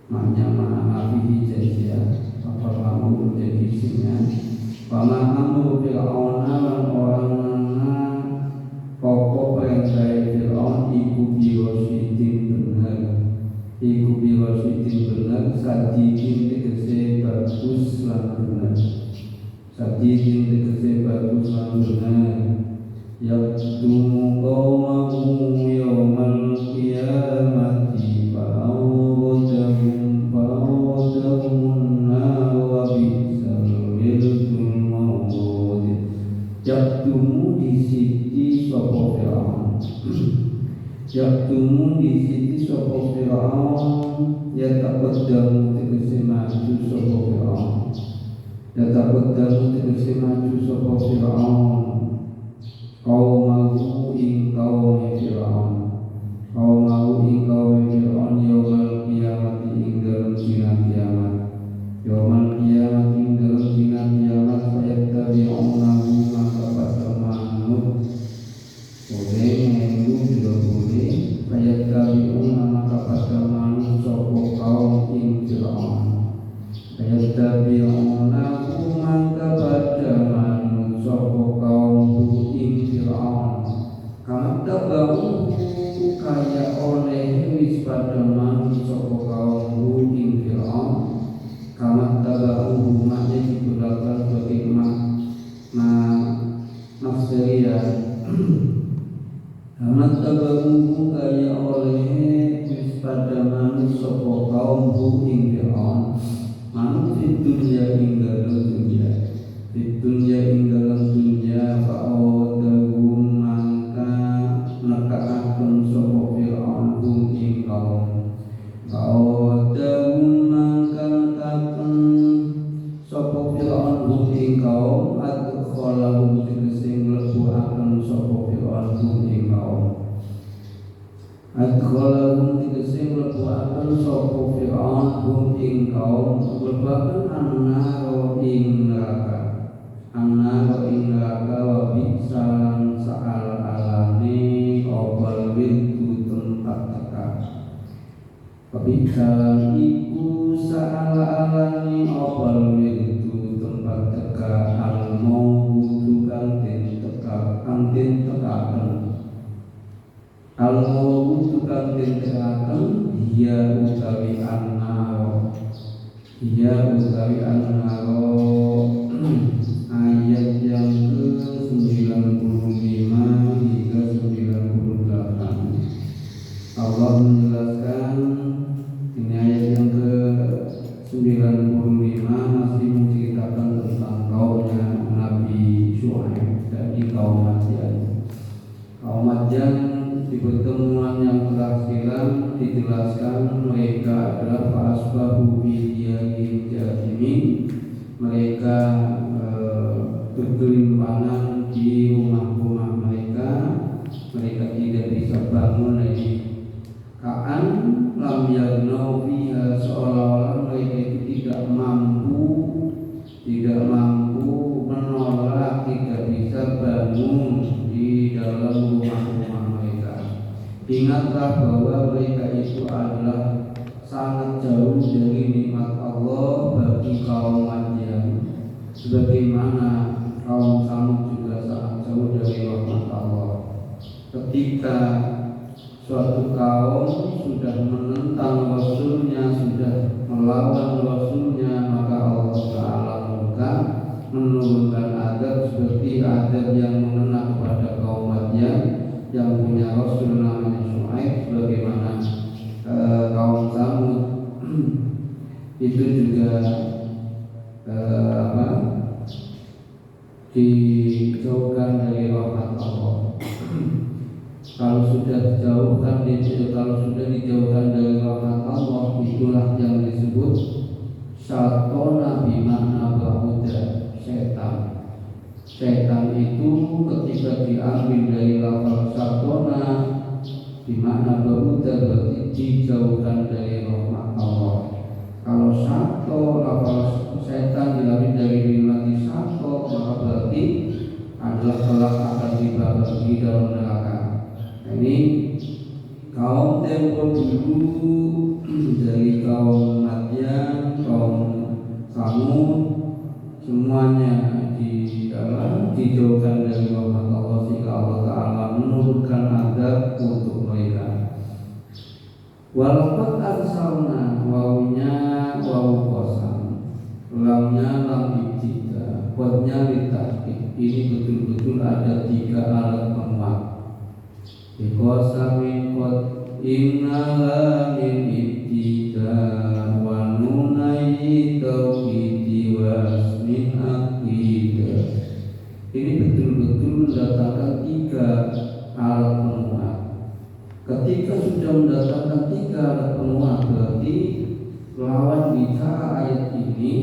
maknya ma'afihi jazia apa kamu menjadi isinya pamahamu Fir'auna lan orang-orangna pokok perintah Fir'aun iku biwasidin bener iku biwasidin bener sadidin tegese bagus lan bener sadidin tegese bagus lan bener yakdumu qawmahu yawmal qiyamati fa'awwadahum nar wa bi'sal wirdul mawud yakdumu di siti sopo Fir'aun yakdumu di siti sopo Fir'aun ya taqaddamu tegese maju sopo Fir'aun ya taqaddamu tegese maju sopo Fir'aun qaumahu ing qaumi Fir'aun qaumahu ing qaumi Fir'aun yaumal qiyamati ing dalem dina kiamat yaumal qiyamati ing dalem dina kiamat fayattabi'unahu maka pada manut boleh melu juga boleh fayattabi'una maka pada manut sopo kaum ing Fir'aun fayattabi'unahu maka pada manut sopo kaum ing Fir'aun kama tabahu kaya oleh wis pada manut sopo kaum ing Fir'aun kama tabahu maknya digunakan sebagai makna nafsiriyah kama tabahu kaya oleh wis pada manut sopo kaum ing Fir'aun manut di dunia ing dalam dunia di dunia ing dalam dunia fa'awdahum maka nekaaken sopo Fir'aun ing kaum fa'awdahum maka nekaaken sopo Fir'aun ing kaum adkhalahum tegese mlebuaken sopo Fir'aun ing kaum adkhalahum tegese mlebuaken sopo Fir'aun ing kaum mlebuaken annaro ing neraka annaro ing neraka wa bi'salan sa'al-alane obal wirdu tempat teka wa bi'salan iku sa'al-alane obal wirdu tempat teka al-mawudu kang den tekaken al-mawudu kang den tekaken dia utawi annaro ayat yang ke-95 hingga 98 Allah menjelaskan ini ayat yang ke-95 masih menceritakan tentang kaumnya Nabi Syuaib dari kaum Madian di pertemuan yang terakhir dijelaskan mereka adalah fasbahu bidiyahil jahimi mereka bergelimpangan di rumah-rumah mereka tidak bisa bangun lagi kaan lam yagnau fiha seolah-olah mereka itu tidak mampu menolak tidak bisa bangun di dalam rumah-rumah mereka. Ingatlah bahwa mereka itu adalah sangat jauh dari nikmat Allah bagi kaum Madian sebagaimana kaum Samud juga sangat jauh dari rahmat Allah. Ketika suatu kaum sudah menentang Rasulnya, sudah melawan Rasulnya, maka Allah Ta'ala menurunkan adab seperti adab yang mengena kepada kaum Madian yang punya Rasul namanya Syuaib, sebagaimana kaum Samud itu juga dijauhkan dari rahmat Allah. Kalau sudah dijauhkan dari rahmat Allah, itulah yang disebut syatona bimana ba'uda, setan. Setan itu ketika diambil dari lafaz syatona bimana ba'uda berarti dijauhkan dari rahmat Allah. Kalau syato, lafaz setan diambil dari limati syato, maka berarti adalah kelak akan dibagi dalam neraka. Ini kaum tempo dulu dari kaum Walaqad arsalna, wawunya wawu qasam, lamnya lam ibtida, qadnya litahqiq. Ini betul-betul ada 3 alat penguat. Qasamin qad inna la min ibtida wa nunai tauhidi wasmin aqida. Ini betul-betul mendatangkan 3 alat penguat. Ketika sudah mendatangkan 3 alat penguat, berarti lawan bicara ayat ini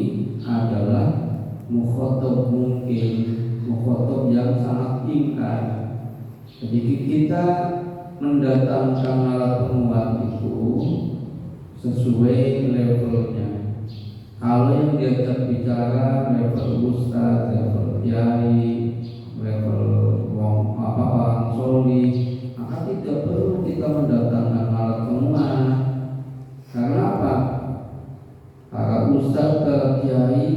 adalah mukhatab mungkin, mukhatab yang sangat ingkar. Jadi kita mendatangkan alat penguat itu sesuai levelnya. Kalau yang diajak bicara level ustaz, level kiai, level orang solih, maka tidak perlu kita mendatangkan alat penguat. Karena apa? Para ustaz, para kiai,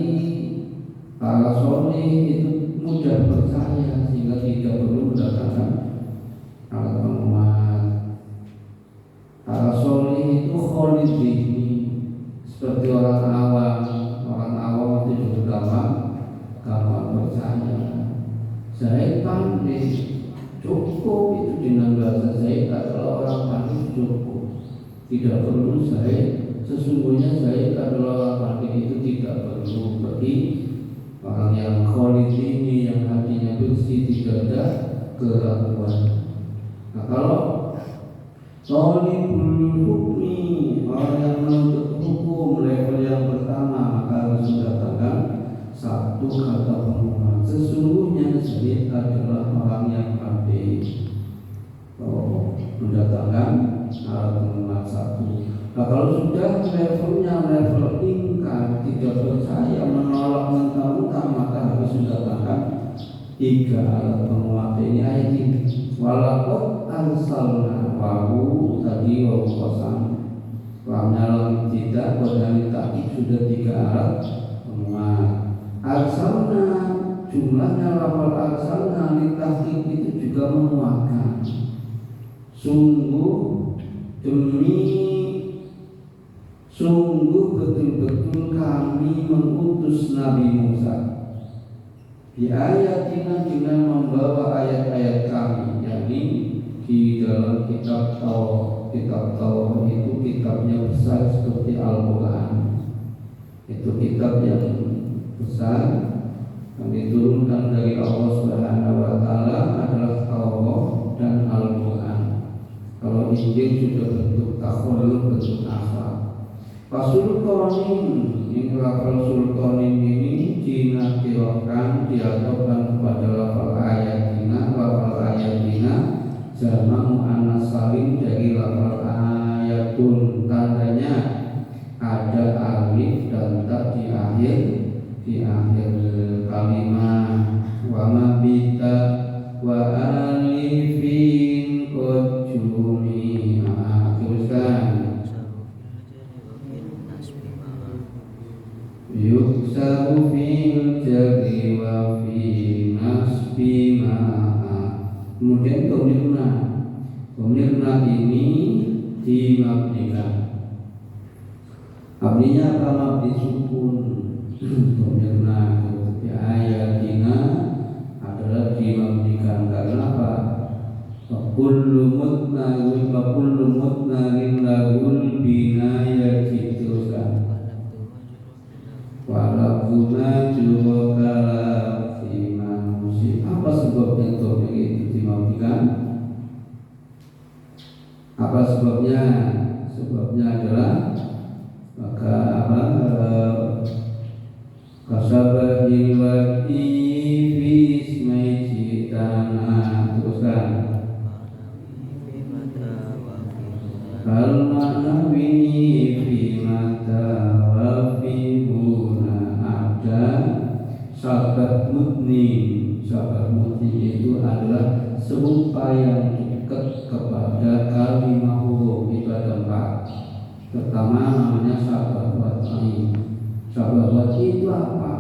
para solih itu mudah percaya sehingga tidak perlu mendatangkan alat penguat. Para solih itu kholid ini seperti orang awam. Orang awam itu juga gampang percaya. Saya pandai, cukup itu dengan bahasa saya. Kalau orang pandai cukup, tidak perlu saya. Sesungguhnya saya adalah orang pandai itu tidak perlu. Bagi orang yang kholid ini, yang hatinya bersih, tidak ada keraguan. Nah, kalau talibul hukmi, orang yang menuntut hukum level yang pertama, maka harus mendatangkan 1 kata penguat. Sesungguhnya saya adalah orang yang pandai. Mendatangkan alat penguat 1. Nah, kalau sudah levelnya level ingkar, tidak percaya, menolak mentah-mentah, maka harus mendatangkan 3 alat penguat. Ini ayat ini. Walaqad arsalna, wawu tadi wawu qasam, lamnya lam tidak, qadani ta'kid, sudah 3 alat penguat. Arsalna, jumlahnya lafal arsalna litahqiq itu juga menguatkan. Sungguh betul-betul kami mengutus Nabi Musa di ayatina dengan membawa ayat-ayat kami, yakni di dalam kitab Taurat. Kitab Taurat itu kitabnya besar seperti Al-Quran. Itu kitab yang besar yang diturunkan dari Allah Subhanahu wa Ta'ala adalah Taurat dan Al-Quran. Kalau Injil sudah bentuk takhallul, bentuk asal. Fasultonin, ini lafal sultonin ini dinakirkan, diatofkan kepada lafal ayatina. Lafal ayatina jamak muannas salim dari lafal ayatun. Tandanya ada alif dan ta di akhir kalimat. Wa ma bita wa alifin qad jumi'a. Teruskan. Yuksabu fil jari wa fi nasbi ma'a. Kemudian Domirna ini dimabnikan. Mabninya apa? Mabni sukun. Domirna di ayatina adalah dimabnikan. Karena apa? Kullu mutnarin lahul binayati. Teruskan. Walakuna juga fi manusia. Apa sebabnya domir itu dimatikan? Apa sebabnya? Sebabnya adalah maka apa? Kasabahil wati fi ismai citana. Teruskan. Hal ma'nawi fi mata wa fi sahabat mutni. Sahabat mutni itu adalah serupa yang dekat kepada kalimah huruf. Itu ada 4. Pertama namanya sahabat wati. Sahabat wati itu apa?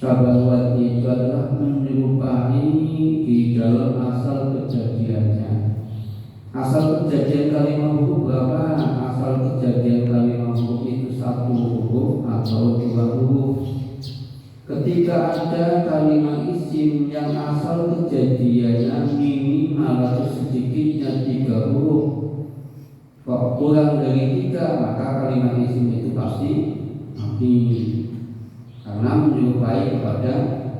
Sahabat wati itu adalah menyerupai di dalam asal kejadiannya. Asal kejadian kalimah huruf berapa? Asal asal kejadian kalimat huruf itu satu huruf atau dua huruf. Ketika ada kalimat isim yang asal kejadiannya minimal atau sedikitnya 3 huruf, kok kurang dari 3, maka kalimat isim itu pasti mati, karena menyerupai kepada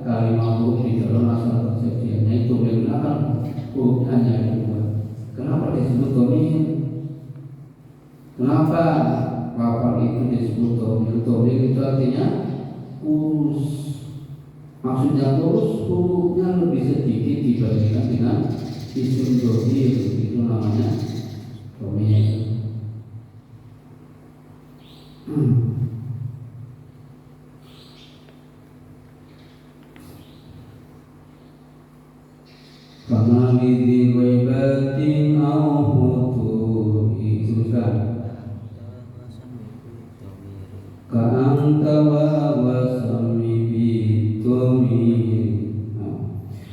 kalimat huruf di dalam asal kejadiannya itu. Menggunakan hurufnya hanya 2. Kenapa disebut domir? Kenapa lafal itu disebut domir? Domir itu artinya kurus. Maksudnya kurus, hurufnya lebih sedikit dibandingkan dengan isim domir. Itu namanya domir. Kama lidhi ghaibatin au futuhi, teruskan. Ka'anta wa wasami bitomir.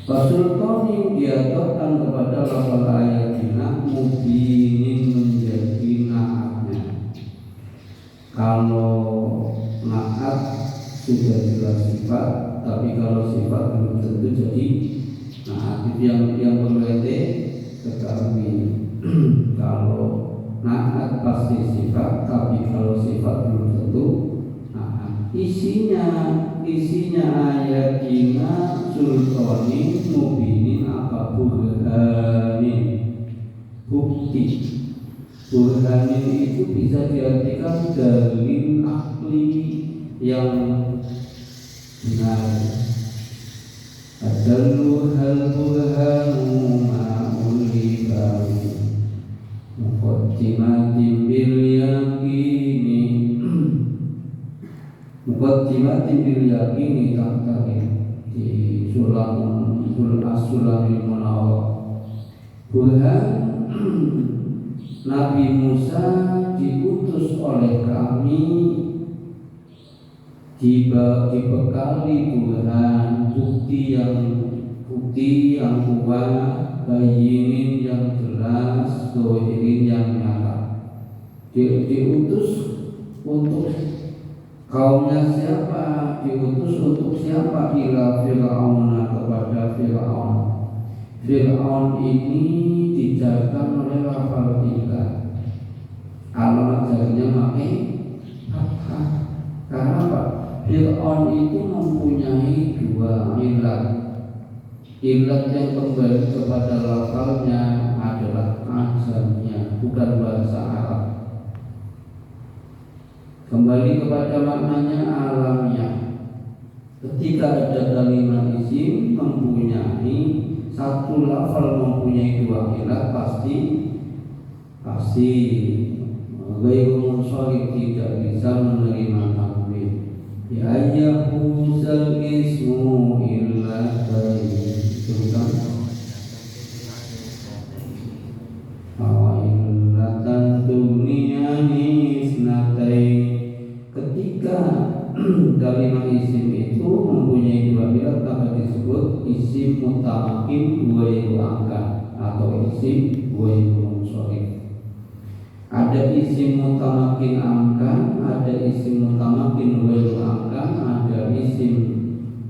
Fasultonim diatofkan kepada lafal ayatina mubinin menjadi naatnya. Kalau naat sudah jelas sifat, tapi kalau sifat belum tentu jadi naat. Itu yang berarti ketahui. Kalau naat pasti sifat, tapi kalau sifat belum tentu naat. Isinya ayatina sultanin mubinin apa burhanin, bukti. Burhanin itu bisa diartikan dalil akli yang benar. Adallu hal burhanu ma'uli bari muqaddimatin bil yaqini tahtaqin di sulamul as-sulamil munawwar. Burhan, Nabi Musa diutus oleh kami dibekali burhan, bukti yang kuat, bayinin yang jelas, dohirin yang nyata. Diutus untuk kaumnya siapa? Diutus untuk siapa? Ila Fir'aun, kepada Fir'aun. Fir'aun ini dijaga oleh lafal 3. Alamat jadinya pakai fathah. Karena apa? Fir'aun itu mempunyai 2 ilat. Ilat yang kembali kepada lafalnya adalah ajamnya, bukan bahasa Arab. Kembali kepada maknanya alamiah. Ketika ada kalimat isim mempunyai satu lafal, mempunyai 2 ilat, pasti ghairu munsharif, tidak bisa menerima tanwin. Ya ayyuhal ismu illa bayin. Illatan tuniyani isnatain. Ketika kalimat isim itu mempunyai 2 ilat, maka disebut isim mutamakin ghairu angkat atau isim ghairu munsharif. Ada isim mutamakin angkan, ada isim mutamakin ghairu angkan, ada isim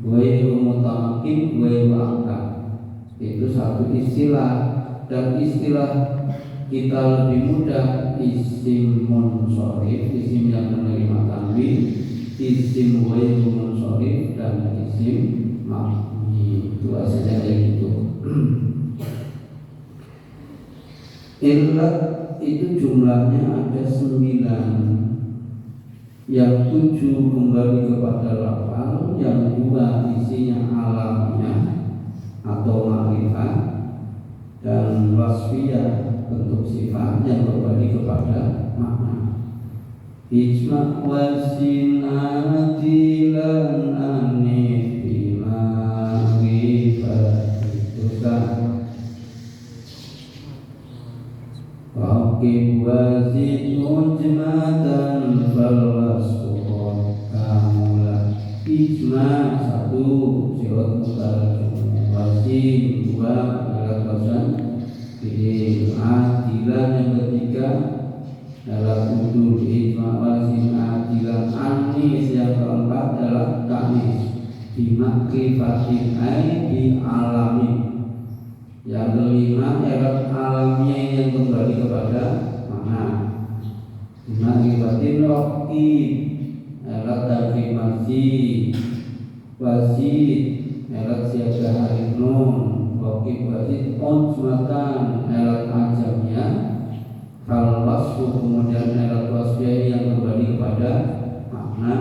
ghairu mutamakin ghairu angkan. Itu satu istilah, dan istilah kita lebih mudah isim munsharif, isim yang menerima tanwin, isim ghairu munsharif, dan isim mabni. Itu asalnya kayak gitu. Ilat itu jumlahnya ada 9. Yang 7 kembali kepada lafal, yang 2 isinya alamiah atau ma'rifah, dan wasfiyah bentuk sifat yang kembali kepada makna. Ijma' wasinati lan anif bima'rifah. Itu kan Waqib wazid mujmatan falwasfuhon kamulah. Ijma' 1 sirot mutalajum, wazid 2 ilat wasan fi'il, adilan yang ketiga dalam tanis bimakrifatin ay bi alami. Yang kelima erat alamnya yang kembali kepada mana. Bimakrifatin roki erat dari masjid wasid erat siaga hari nun roki wasid on sematan erat ajamnya. Kalau wasfu kemudian erat wasfiyah yang kembali kepada makna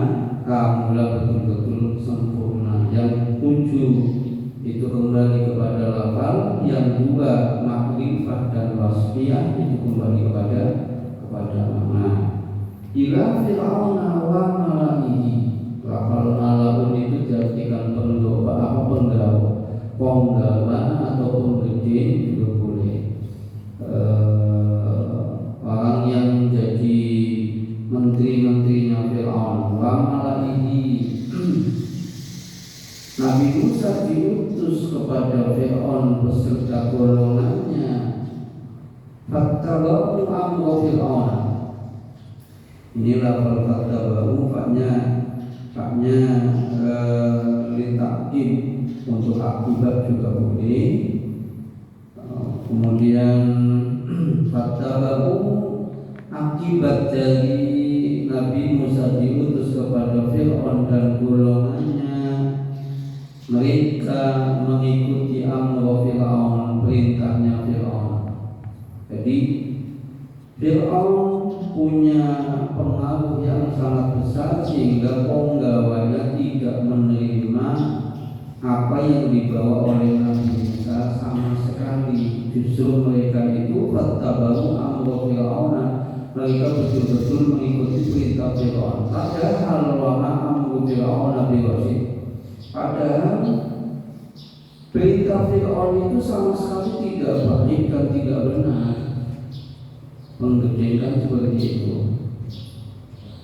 kamulah betul-betul sempurna. Yang 7 itu kembali kepada lafal, yang 2 makrifat dan wasfiyah itu kembali kepada makna. Ila fir'auna wa mala'ihi. Lafal malaun itu diartikan penggawa ataupun gede juga boleh. Orang yang menjadi menteri-menterinya Fir'aun wa mala'ihi. Nabi Musa diutus kepada Fir'aun beserta golongannya. Fattabahu amra Fir'aun. Inilah fattabahu faknya litakib untuk akibat juga boleh. Kemudian fattabahu akibat dari Nabi Musa diutus kepada Fir'aun dan golongannya, mereka mengikuti amro Fir'aun, perintahnya Fir'aun. Jadi Fir'aun punya pengaruh yang sangat besar sehingga penggawanya tidak menerima apa yang dibawa oleh Nabi Musa sama sekali. Justru mereka itu fattabahu amro Fir'aun, mereka betul-betul mengikuti perintah Fir'aun. Padahal wa amru Fir'aun bi rasyid. Padahal perintah Fir'aun itu sama sekali tidak baik dan tidak benar. Menggedengkan seperti itu,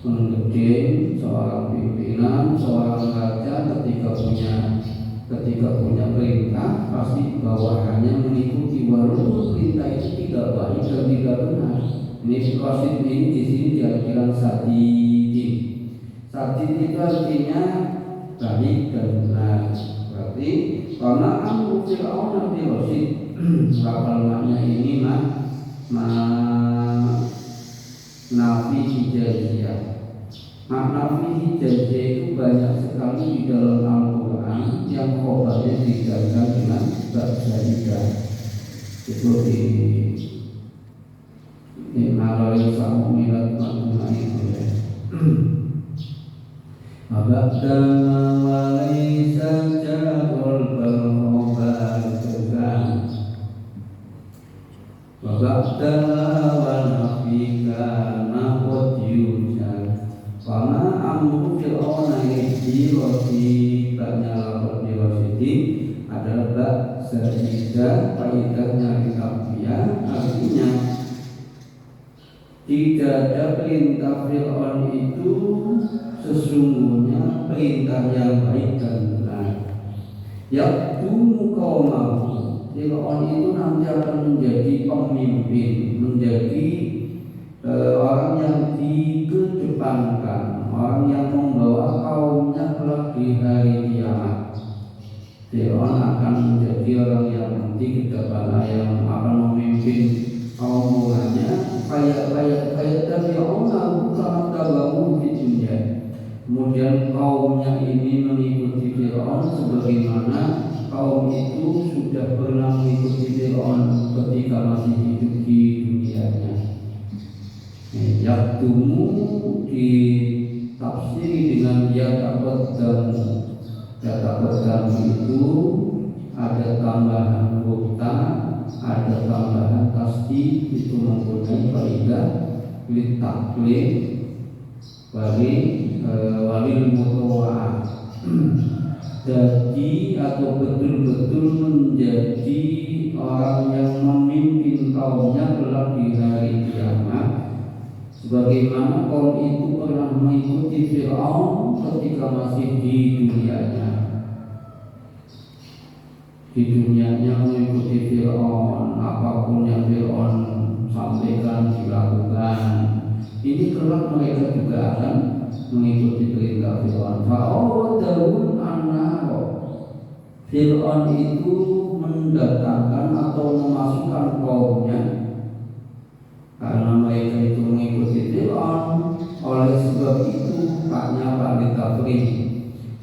menggedeng seorang pimpinan, seorang raja ketika punya perintah pasti bawahannya mengikuti walaupun perintah itu tidak baik dan tidak benar. Ini qasid ini di sini diartikan sadidin. Sadid itu artinya baik dan benar. Berarti karena amru Fir'aun bi rasyid. Lafal makna ini nafi hijaiziyah. Nafi hijaiziyah itu banyak sekali di dalam Al-Quran yang khobarnya digantikan dengan ba'zaidah. Itu di Malawi sama milat makna itu ya. Abadama walaysa jadul berhobar tegang Wabakdala wa nafika nahut yujad Fama amru Fir'auna yahdi roti. Baknya lapor di wasiti adalah bak sehingga faidahnya dikabiyah. Artinya tidak ada perintah Fir'aun itu sesungguhnya perintah yang baik dan benar. Yakdumu qaumahu. Fir'aun itu nanti akan menjadi pemimpin, menjadi orang yang dikedepankan, orang yang membawa kaumnya kelak di hari kiamat. Fir'aun akan menjadi orang yang nanti kedepannya yang akan memimpin kaum mulanya. Kayak Fir'aun bukan tabahu di dunia. Kemudian kaumnya ini mengikuti Fir'aun sebagaimana kaum itu sudah pernah mengikuti Fir'aun ketika masih hidup di dunianya. Yaktumu ditafsiri dengan yataqaddam itu ada tambahan hukta, ada tambahan tasdid, itu mempunyai faidah litaklid walil mutawa'ah. Jadi atau betul-betul menjadi orang yang memimpin kaumnya kelak di hari kiamat, sebagaimana kaum itu pernah mengikuti Fir'aun ketika masih di dunianya. Di dunianya mengikuti Fir'aun, apapun yang Fir'aun sampaikan dilakukan. Ini kelak mereka juga akan mengikuti perintah Fir'aun. Fa'awadahum an-naro. Fir'aun itu mendatangkan atau memasukkan kaumnya karena mereka itu mengikuti Fir'aun. Oleh sebab itu haknya Pak Ditafri.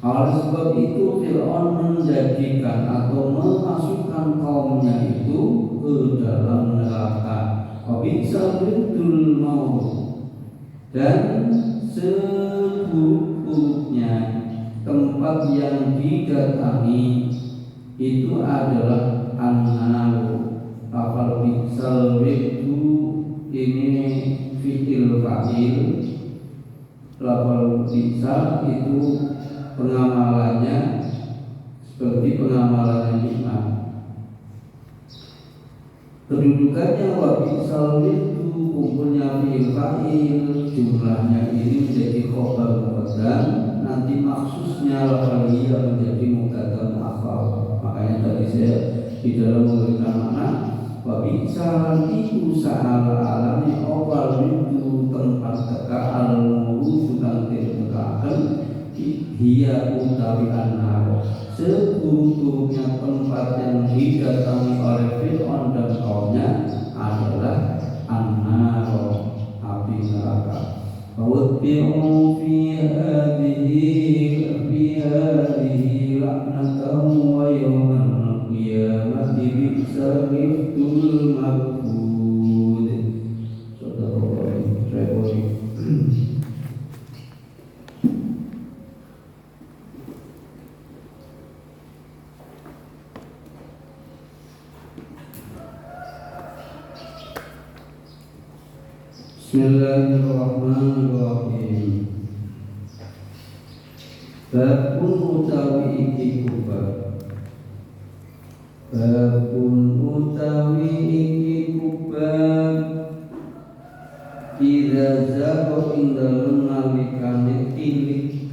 Oleh sebab itu Fir'aun menjadikan atau memasukkan kaumnya itu ke dalam neraka. Wabisa bintul maut. Dan seburuk-buruknya tempat yang didatangi itu adalah an-naru. Lafal biksal itu ini fi'il fa'il. Lafal biksal itu pengamalannya seperti pengamalan imam. Kedudukannya wabisal itu kumpulnya fi'il fa'il, jumlahnya ini menjadi khobar muqaddam, nanti maksusnya lafal hiya menjadi muqaddam mu'akhkhar. Makanya tadi saya di dalam memberikan makna wabisal itu sa'ala alami awal itu tempat teka al-muru sedang tertekakan hiya utawi an-nar. Seburuk-buruknya tempat yang didatangi oleh Fir'aun dan kaumnya adalah an-nar, api neraka. Watbi'u fi hadhihi la'natan wa yawmal qiyamati bi'sal rifdul maqbud. Bismillahirrahmanirrahim. Babun utawi iki kubab. Babun utawi iki kubab. Idza zaqa ing dalem nalikane tilik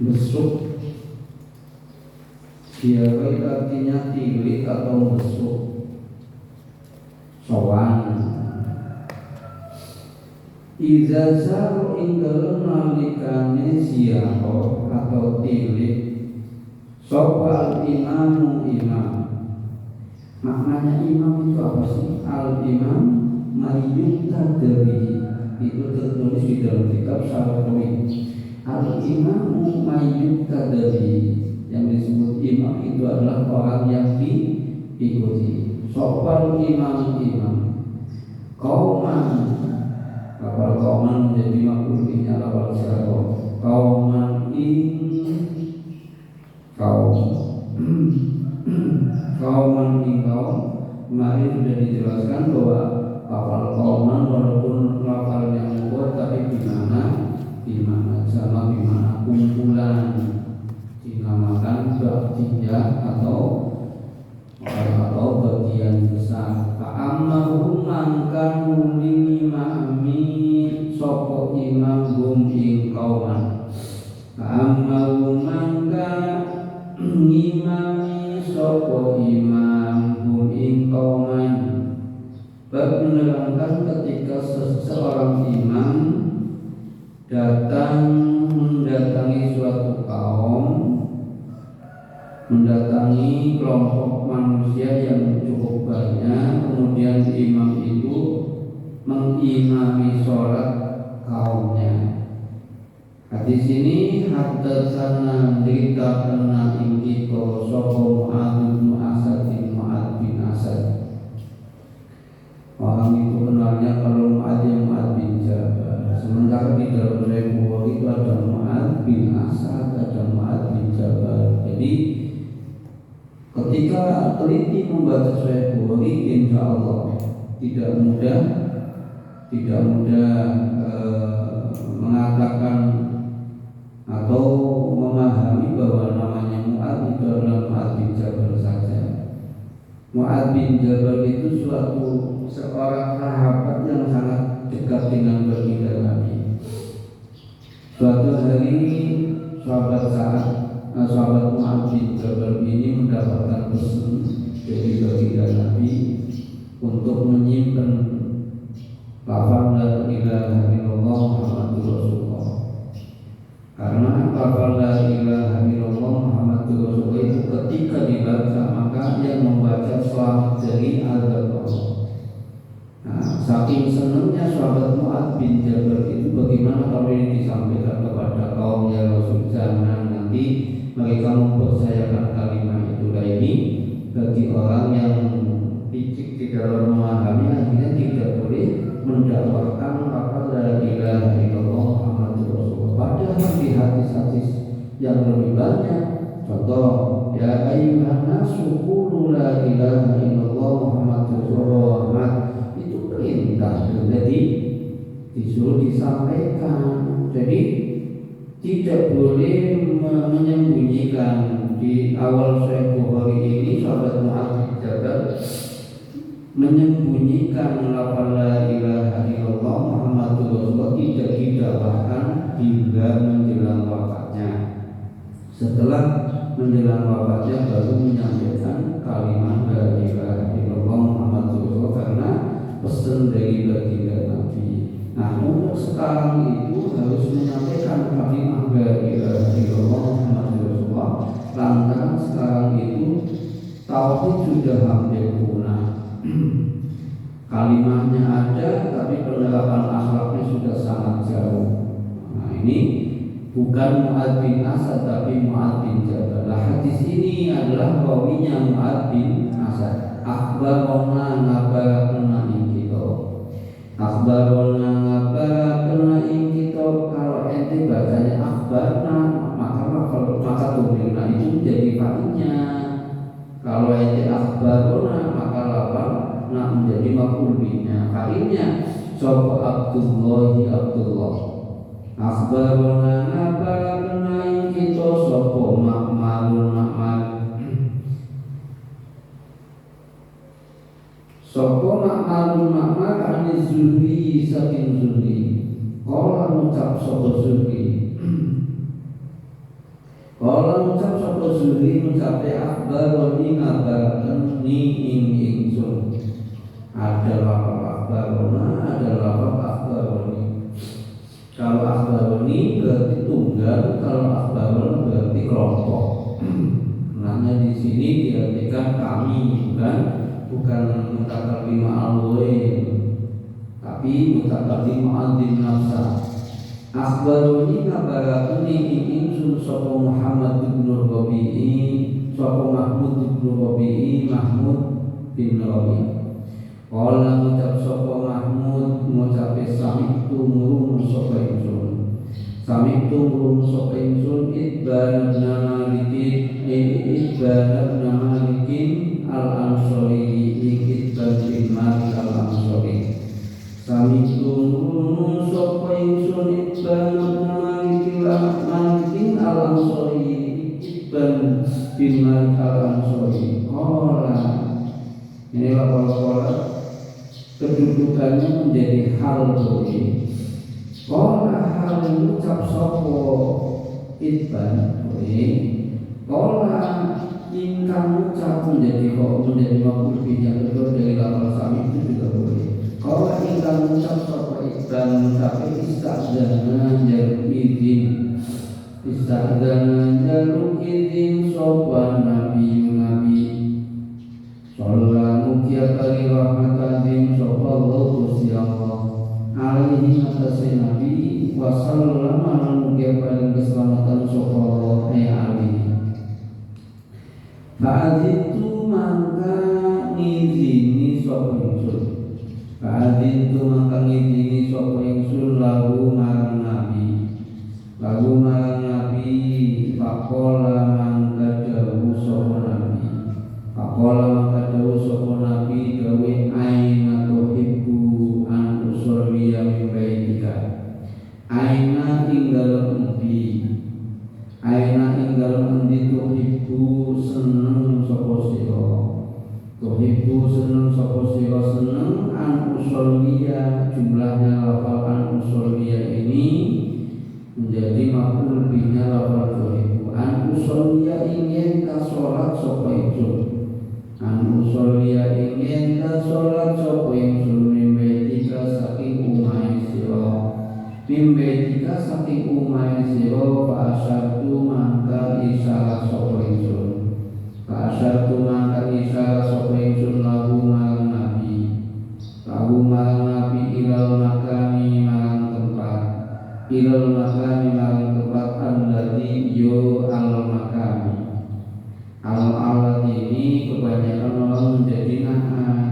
besuk. Siapa artinya tilik atau besuk. Sowan. Iza zaru ing dalem nalikane siyaho atau tilik sapa al-imamu imam. Maknanya imam itu apa sih? Al-imam mayyuta dari itu tertulis di dalam kitab Syaraqawi. Al-imamu mayyuta dari yang disebut imam itu adalah orang yang diikuti. Sapa imam kauman. Lafal kauman menjadi maf'ulnya lafal syaraq. Kauman ing kaum. Kauman ing kaum. Kemarin sudah dijelaskan bahwa lafal kauman walaupun lafal yang mufrad tapi bimana sama bimana kumpulan, dinamakan ba'diyah atau bagian besar. Fa'amahum mangkanu limami sopo imam hum ing kauman. Fa'amahum mangkanu limami sopo imam hum ing kauman. Bab menerangkan ketika seseorang imam mendatangi suatu kaum, mendatangi kelompok manusia yang cukup banyak, kemudian imam itu mengimami sholat kaumnya. Hadis ini haddatsana ceritakan ing kita sapa Mu'adz bin Asad bin Asad. Orang itu kenalnya kalau Mu'adz bin Jabal. Sementara di dalam Bukhari itu ada Mu'adz bin Asad, ada Mu'adz bin Jabal. Jadi ketika teliti membaca Sahih Bukhari, insya Allah tidak mudah mengatakan atau memahami bahwa namanya Mu'adz itu adalah Mu'adz bin Jabal saja. Mu'adz bin Jabal itu seorang sahabat yang sangat dekat dengan baginda Nabi. Suatu hari sahabat Mu'adz bin Jabal ini mendapatkan pesan dari baginda Nabi untuk menyimpan lafaz la ilaha bagaimana kalau ini disampaikan kepada kaum ya Rasul zaman nanti mereka mempercayakan kalimat itu ini bagi orang yang picik di dalam memahami, akhirnya tidak boleh mendakwahkan la ilaha illallah Muhammadur Rasulullah. Padahal di hadis-hadis yang lebih banyak, contoh ya ayyuhan nasu qulu la ilaha illallah Muhammadur Rasulullah, itu perintah, jadi disuruh disampaikan. Jadi tidak boleh menyembunyikan. Di awal Sahih Bukhari ini sahabat Mu'adz bin Jabal menyembunyikan lafaz la ilaha illallah Muhammadur Rasulullah, tidak didakwahkan hingga menjelang wafatnya. Setelah menjelang wafatnya baru menyampaikan kalimat la ilaha illallah Muhammadur Rasulullah karena pesan dari baginda Nabi. Nah, untuk sekarang itu harus menyampaikan kalimat la ilaha illallah Muhammadur Rasulullah. Lantaran sekarang itu tauhid sudah hampir punah. Kalimatnya ada, tapi penerapan akhlaknya sudah sangat jauh. Nah, ini bukan Mu'adz bin Asad, tapi Mu'adz bin Jabal. Hadis ini adalah rawinya Mu'adz bin Asad. Akhbarona ngabarakna ing kita. Akhbarona ngabarakna ing kita. Kalau ente bacanya akhbarna, maka tubilna itu menjadi fa'ilnya. Kalau ente akhbarona, maka lafalna menjadi maf'ul bihnya. Fa'ilnya sapa Abdullah. Akhbarona ngabarakna ing kita sapa Ma'marun Sopo Ma'mar ani Zuhri saking Zuhri. Kala ngucap sopo Zuhri. Ngucape akhbaroni ngabarani ing ingsun. Ada lafal akhbarona, ada lafal akhbaroni. Kalau akhbaroni berarti tunggal, kalau akhbarona berarti kelompok. Maknanya di sini diartikan kami, bukan mutakallim al-ghaib, tapi mutakallim adzim nafsa. Akhbaruni ngabarakuni ingsun sapa Muhammad bin Rabi'i, sapa Mahmud bin Rabi'i, Mahmud bin Rabi'. Kala ngucap sapa Mahmud, ngucape sami'tu murung sapa ingsun. Sami'tu murung sapa ingsun Ibban Malikin al-Ansori Ibban bin Malik al-Ansori. Sami'tu murung sapa ingsun Ibban Malikin al-Ansori Ibban bin Malik al-Ansori. Ini lafal-lafal kedudukannya menjadi hal boleh. Hal mengucap sopo Ibban boleh. Ingkang ucap menjadi maf'ul bih yang kedua dari lafal sami itu juga boleh. Ingkang ucap sopo Ibban mencapai istadzana jaluk izin sopan nabi Sallallahu mukia rahmatan sallallahu Gusti Allah alaihi atase nabi wa sallama mukia paring keselamatan sallallahu alaihi. Fa'adhitu mangka ngizini sapa ingsun. Fa'adhitu mangka ngizini sapa ingsun lahu marang nabi. Faqala mangka dawuh sapa nabi. Faqala mangka dawuh sapa nabi gawe aina tuhibbu an usolliya min baitika. Aina tinggal endi. Aina tinggal endi tuhibbu seneng sapa sira. Tuhibbu seneng sapa sira seneng an usolliya, jumlahnya lafal an usolliya ini menjadi maf'ul bihnya lafal tuhibbu. An usolliya ingin ka salat sapa ingsun. An usolliya ingin ka salat sapa ingsun mimbetika saking umahe sira. Mimbetika saking umahe sira fa asyartu mangka isyarat sapa ingsun. Fa asyartu mangka isyarat sapa ingsun lahu marang nabi. Lahu marang nabi ilal makani marang tempat. ilal makami maring tempat alladzi yo al makami. Al ini kebanyakan orang menjadi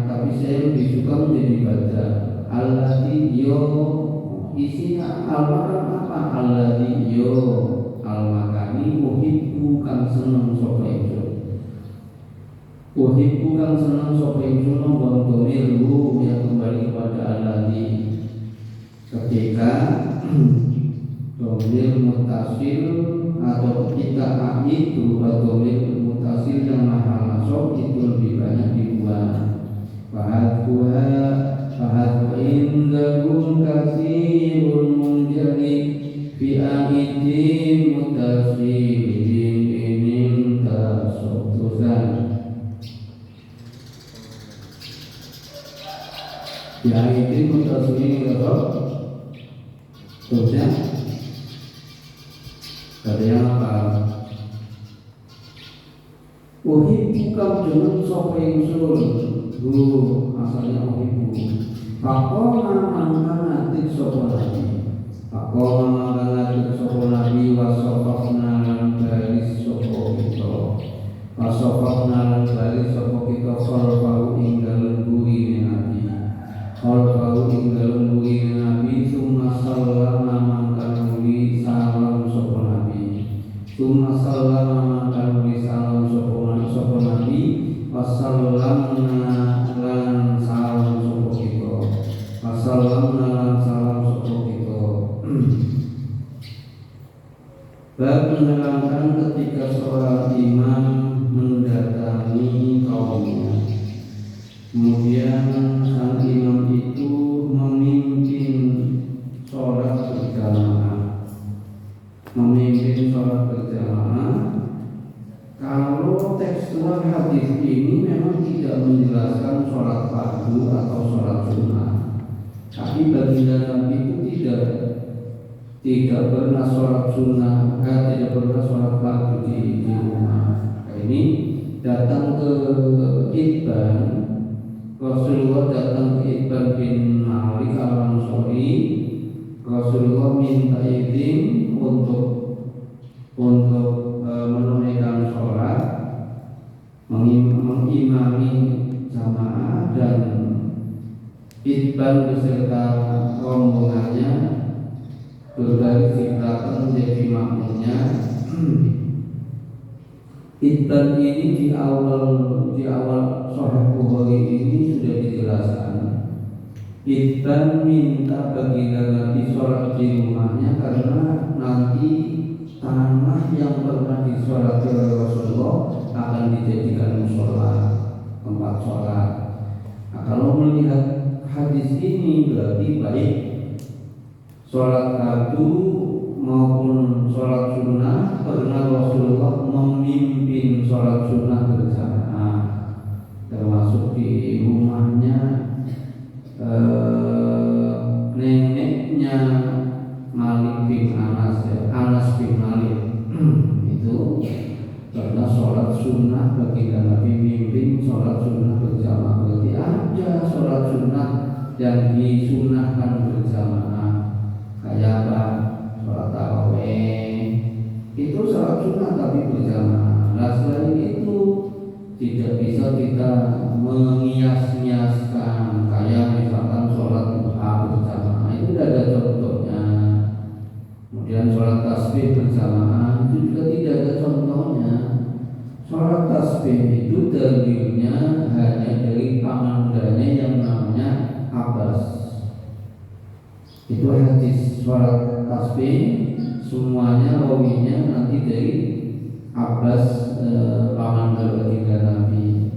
tapi saya lebih suka menjadi baca alladzi yo isinya al makam apa alladzi yo al makami uhibbu kang seneng sapa ingsun. Uhibbu kang seneng sapa ingsun wong domiru yang kembali kepada alladzi ketika domir mutasil atau ketika itu domir mutasil yang mahal nasab itu lebih banyak dibuat. Fahadwa indahum kasirun munjani fi aidin mutasilin inin tasotusan fi aidin mutasilin terusnya katanya apa? Uhibbu kang jeneng sapa ingsun. Asalnya uhibbu. Faqala mangkana atik sapa nabi. Faqala mangkana atik sapa nabi wasofafna lan baris sapa kita. Wasofafna lan baris sapa kita khalfahu ing dalem burine nabi. Khalfahu ing dalem burine nabi summa sallama mangkana uli salam sapa nabi. Summa sallama mangkana uli salam sapa nabi. Wassalamna lan salam sapa kita. Wassalamna lan salam sapa kita. Bab menerangkan ketika seorang imam mendatangi kaumnya, kemudian sang imam itu memimpin sholat berjamaah. Kalau tekstual hadis ini memang tidak menjelaskan sholat fardu atau sholat sunnah, tapi baginda Nabi itu tidak pernah sholat sunnah, tidak pernah sholat fardu di rumah. Ini datang ke Ibn, Rasulullah datang ke Ibn bin Malik al-Ansori. Rasulullah minta izin untuk menunaikan sholat, mengimami jamaah, dan Ibn beserta rombongannya berbaris di belakang menjadi makmumnya. Ibn ini di awal Sahih Bukhari ini sudah dijelaskan. Ibn minta baginda Nabi sholat di rumahnya karena nanti tanah yang pernah disolati oleh Rasulullah akan dijadikan musola, tempat sholat. Nah, kalau melihat hadis ini berarti baik sholat fardu maupun sholat sunnah pernah Rasulullah memimpin sholat sunnah bersama, termasuk di rumahnya neneknya Malik bin Anas, Anas bin Malik itu karena sholat sunnah baginda Nabi mimpin sholat sunnah berjamaah. Berarti ada sholat sunnah yang disunahkan berjamaah, kayak apa? Sholat tarawih itu sholat sunnah tapi berjamaah. Nah, selain itu tidak bisa kita mengias-ngiaskan kayak misalkan sholat duha berjamaah, itu tidak ada contohnya. Kemudian sholat tasbih berjamaah itu juga tidak ada contohnya. Sholat tasbih itu dalilnya hanya dari pamandanya yang namanya Abbas. Itu hadis sholat tasbih semuanya rawinya nanti dari Abbas, pamanda baginda Nabi.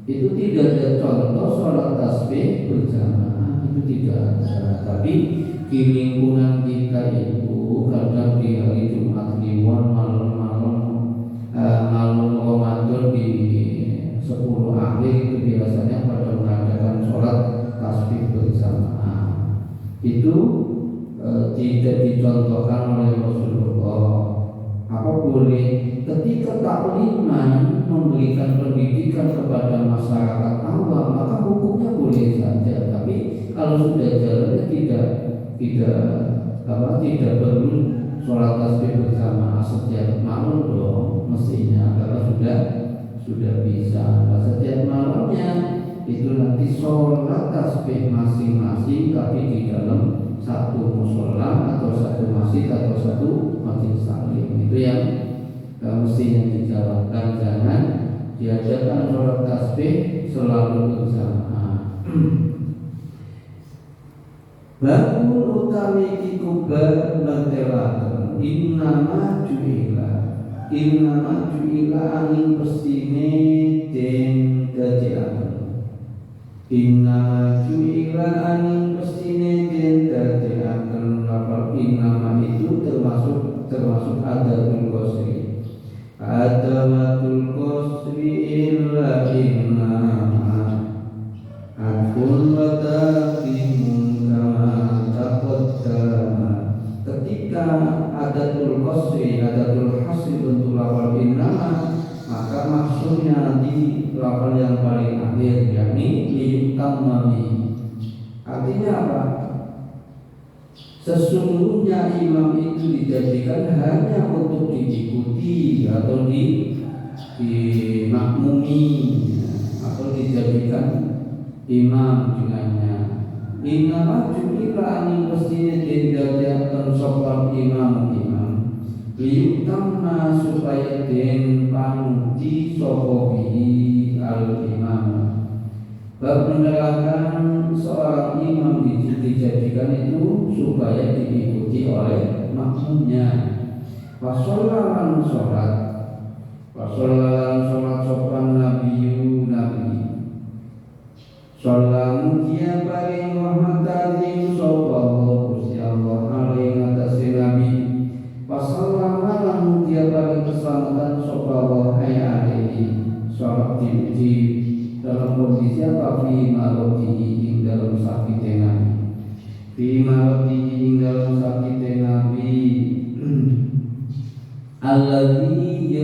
Itu tidak ada contoh sholat tasbih berjamaah, itu tidak ada. Tapi di lingkungan kita itu kadang di hari Jumat Kliwon malam Ramadan di 10 akhir itu biasanya pada mengadakan sholat tasbih berjamaah. Itu tidak dicontohkan oleh Rasulullah. Apa boleh ketika takliman memberikan pendidikan kepada masyarakat awam, maka hukumnya boleh saja. Tapi kalau sudah jalannya tidak tidak perlu sholat tasbih bersama setiap malam dong mestinya, karena sudah bisa. Nah, setiap malamnya itu nanti sholat tasbih masing-masing, tapi di dalam satu musola atau satu masjid atau satu majelis taklim. Itu yang mestinya dijalankan. Jangan diajarkan sholat tasbih selalu bersamaan. Bakul utami kikubar mentelaken innama ju'ila angin pestine den dadekaken. Innama ju'ila angin pestine den dadekaken. Lafal innama itu termasuk adatul qasri. Adatul qasri illa innama akun wa taqimun ketika adatul qasri, adatul hasri bentuk lafal innama, maka maksudnya di lafal yang paling akhir, yakni litamami. Artinya apa? Sesungguhnya imam itu dijadikan hanya untuk diikuti atau dimakmumi atau dijadikan imam dengannya. Innama ju'ila angin pestinya didadiakan sopal imam liyutamma supaya den panuti sopobihi al-imam. Bab menerangkan seorang imam dijadikan itu supaya diikuti oleh makmumnya. Wasollalan sholat sopan nabiyu nabi Salam dia paring rahmatan sallallahu Gusti Allah alaihi ngatasi nabi. Wasallallahu dia paring keselamatan sallallahu alaihi salat di dalam kondisi apa? Fi maradihi ing dalam sakit nabi. Fi maradihi ing dalam sakit nabi. Alladzi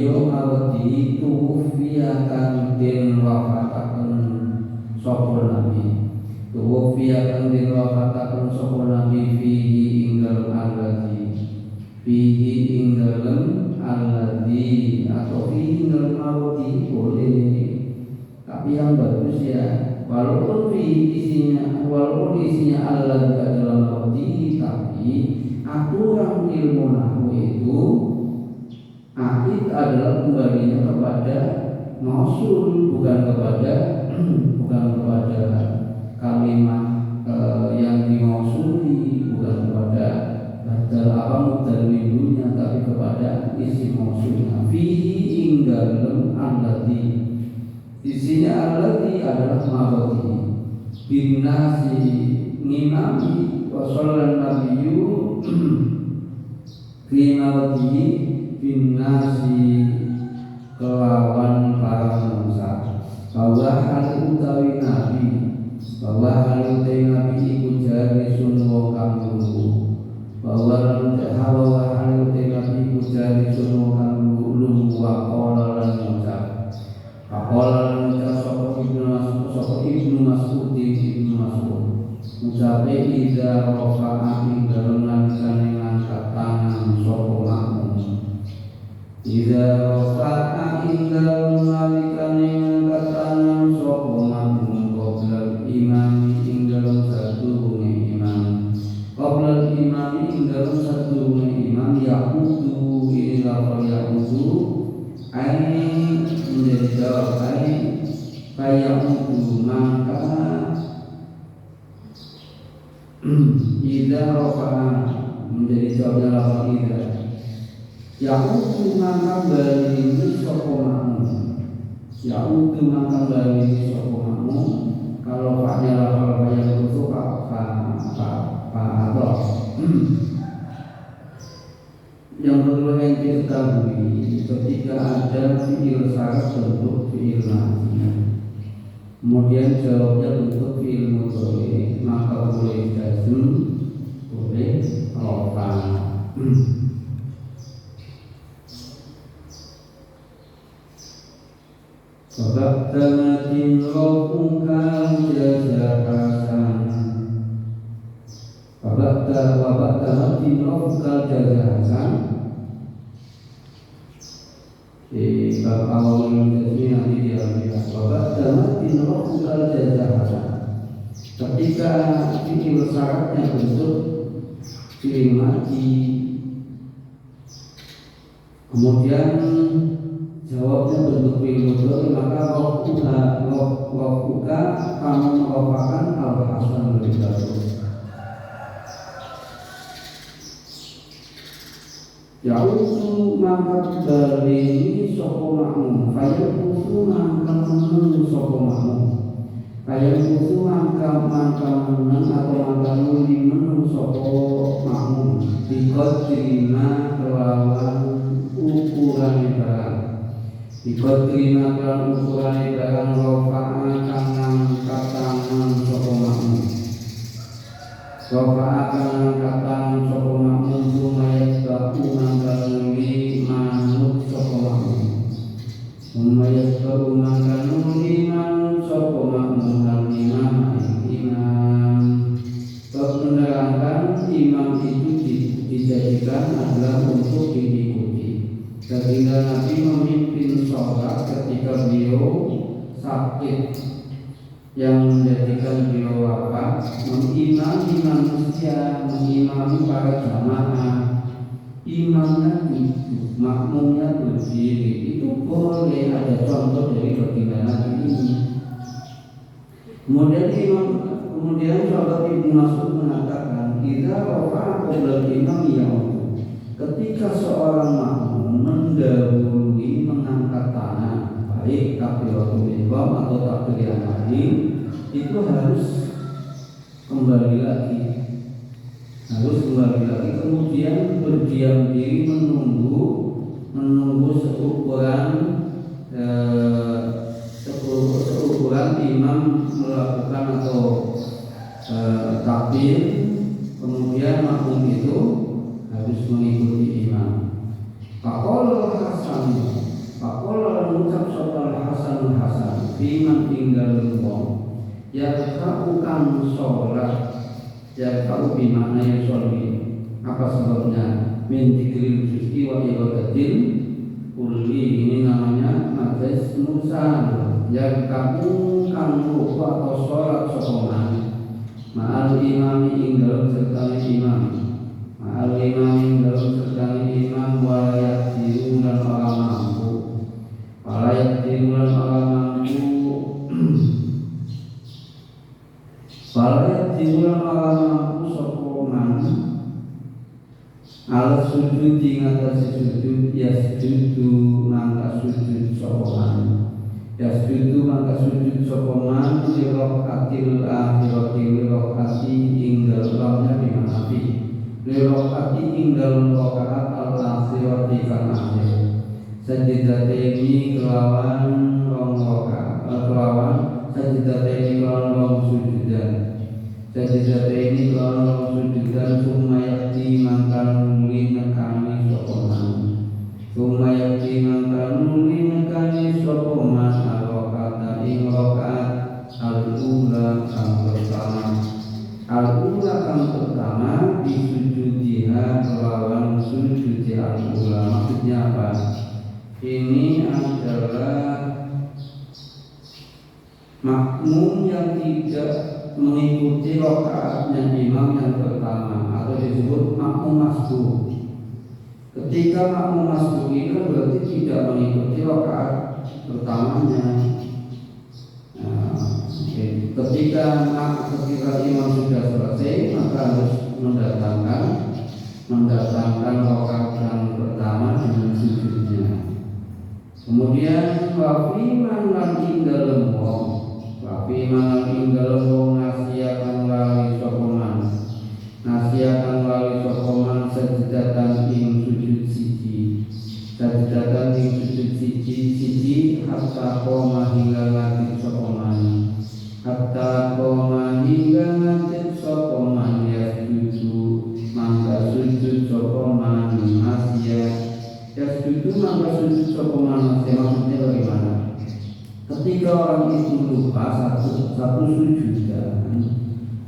yawmawati tuwfiyakan den wafataken sapa nabi. Tuwfiyakan den wafataken sapa nabi fihi ing dalem alladzi atau fihi ing dalem mawati boleh. Tapi yang bagus ya walaupun isinya alladzi adalah mawati, tapi aturan ilmu nahwu itu akid adalah kembalinya kepada mausul, bukan kepada kalimat yang dimausuli, bukan kepada mudallilunya, tapi kepada isi mausulnya. Fihi ing dalem allati, isinya allati adalah mawati. Binnasi ngimami wa shollan nabiyyu fi mawati binnasi kelawan para manusia. Bahwa hal utawi nabi, bahwa hal utawi nabi iku jari sunwo kang lungguh. Bahwa hal utawi nabi iku jari sunwo kang lungguh wa qala lan ngucap. Qala lan ngucap sapa Ibnu Mas'ud ngucape idza rafa'a ing dalem nalikane ngangkat tangan sapa makmum. Idza rafa'a ing dalem nalikane ngangkat tangan sapa makmum qabla imam ing dalem sadurunge imam. Qabla imam ing dalem sadurunge imam yaqudu ini lafal yaqudu ai menjadi jawab ai yaqudu maka idza rafa'a menjadi jawabnya lafal idza. Ya'udu maka bali sapa makmum. Ya'udu maka bali sapa makmum. Kalau faknya lafal yang itu atau yang perlu yang diketahui ketika ada fi'il syarat bentuk fi'il madi, kemudian jawabnya bentuk fi'il mudhari, maka boleh jazm, boleh rafa. Sebab tamatin rohungkang jazakasan Wabakta mati nofkal jazahasan di bab awal ini nanti dia wabakta mati nofkal jazahasan ketika fi'il syaratnya bentuk fi'il mati, kemudian jawabnya bentuk fi'il mudhari, maka wafuka kamu merupakan al-hasan lebih bagus. Ya'udu mangkat dari soko makmum, fayyakusu mangkat meneng soko makmum, fayyakusu mangkat meneng atau mangkat nuli meneng soko makmum, dikot terima kelawan ukuran barang, dikot terima kelawan ukuran barang rofa'a kanang katangan soko makmum, rofa'a kanang katangan soko makmum sumayat baku mangkat nuli manut soko makmum, sumayat baku mangkat nuli manut soko makmum dan imam menerangkan imam itu dijadikan adalah untuk diikuti. Ketika Nabi memimpin sholat ketika beliau sakit yang menjadikan beliau wafat, mengimami manusia, mengimami para jamaah, imamnya duduk, makmumnya berdiri, itu boleh, ada contoh dari baginda Nabi ini. Kemudian sahabat Ibnu Mas'ud mengatakan, "Idza rafa'a qabla imam ya'udu." Ketika seorang makmum mendahului mengangkat tangan, baik takbiratul ihram atau takbir yang lain, itu harus kembali lagi. Kemudian berdiam diri menunggu seukuran imam melakukan atau takbir, kemudian makmum itu harus mengikuti imam. Faqala mengucap sapa Hasan iman tinggal wong ya kabukan sholat, ya kau bimakna yang sholli. Apa sebabnya? Min dzikril juz'i wa ibadatil kulli, ini namanya majlis musal, yang kamu kan lupa atau sholat sokongan ma'al imami ingdalam serta imam, ma'al imami ingdalam serta imam, walayat diulan orang mampu, walayat diulan orang mampu, walayat diulan orang mampu sokongan alat sujud ingatasi sujud, yasjudu mangka sujud sokongan, yasjudu mangka sujud sokongan lirakatil akhirati, lirakati inggal lamnya bimanafi, lirakati inggal rakaat al-akhirati kan akhir, sajidateni kelawan rong rakaat, kelawan sajidateni kelawan rong sujudan, sajidateni kelawan rong sujudan, sumayati mangkan nuli nekani sokongan, sumayati mangkan nuli nekani sokongan al-rakaat ing rakaat al-ula kang pertama, al-ula kang pertama disujudiha kelawan sujudi al-ula. Maksudnya apa? Ini adalah makmum yang tidak mengikuti rakaatnya imam yang pertama, atau disebut makmum masbuq. Ketika makmum masbuq ini kan berarti tidak mengikuti rakaat pertamanya. Ketika imam sudah selesai, maka harus mendatangkan rakaat yang pertama dengan sujudnya. Kemudian wafiman lan ing dalem wong, wafiman lan ing dalem wong nasiakan lali sokoman, nasiakan lali sokoman sajidatan ing sujud siji, sajidatan ing sujud siji hatta koma hingga ngati sokoman, hatta koma hingga ngati sokoman, yasjudu mangga sujud sokoman nasiat, yasjudu mangga sujud sokoman nasiat. Maksudnya bagaimana? Ketika orang itu lupa satu sujudan,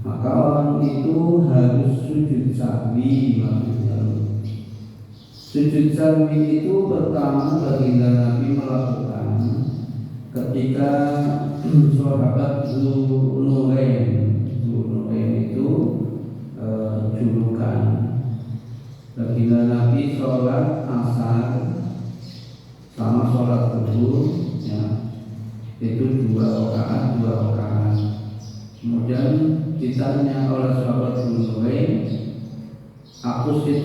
maka orang itu harus sujud sahwi. Maksudnya sujud sahwi itu pertama baginda Nabi melakukan ketika sahabat Dzunurain itu julukan baginda Nabi sholat asar sama sholat zuhur ya, itu dua rakaat. Kemudian ditanya oleh sahabat Dzunurain, aku si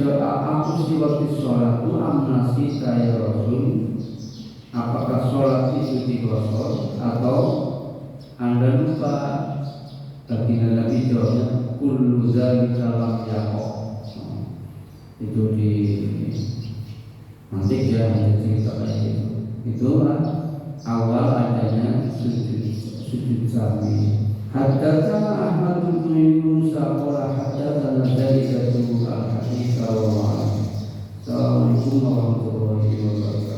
waktu sholat itu amnasi saya Rasul, apakah sholat itu digosok atau anda lupa? Baginda Nabi jawabnya kullu dzalika lam yaqo. Itu di mantik ya, cerita kayak gitu. Itulah awal adanya sujud sahwi. Haddatsana Ahmad bin Musa qala haddatsana Zaid bin al-Hadits wa Assalamualaikum warahmatullahi wabarakatuh.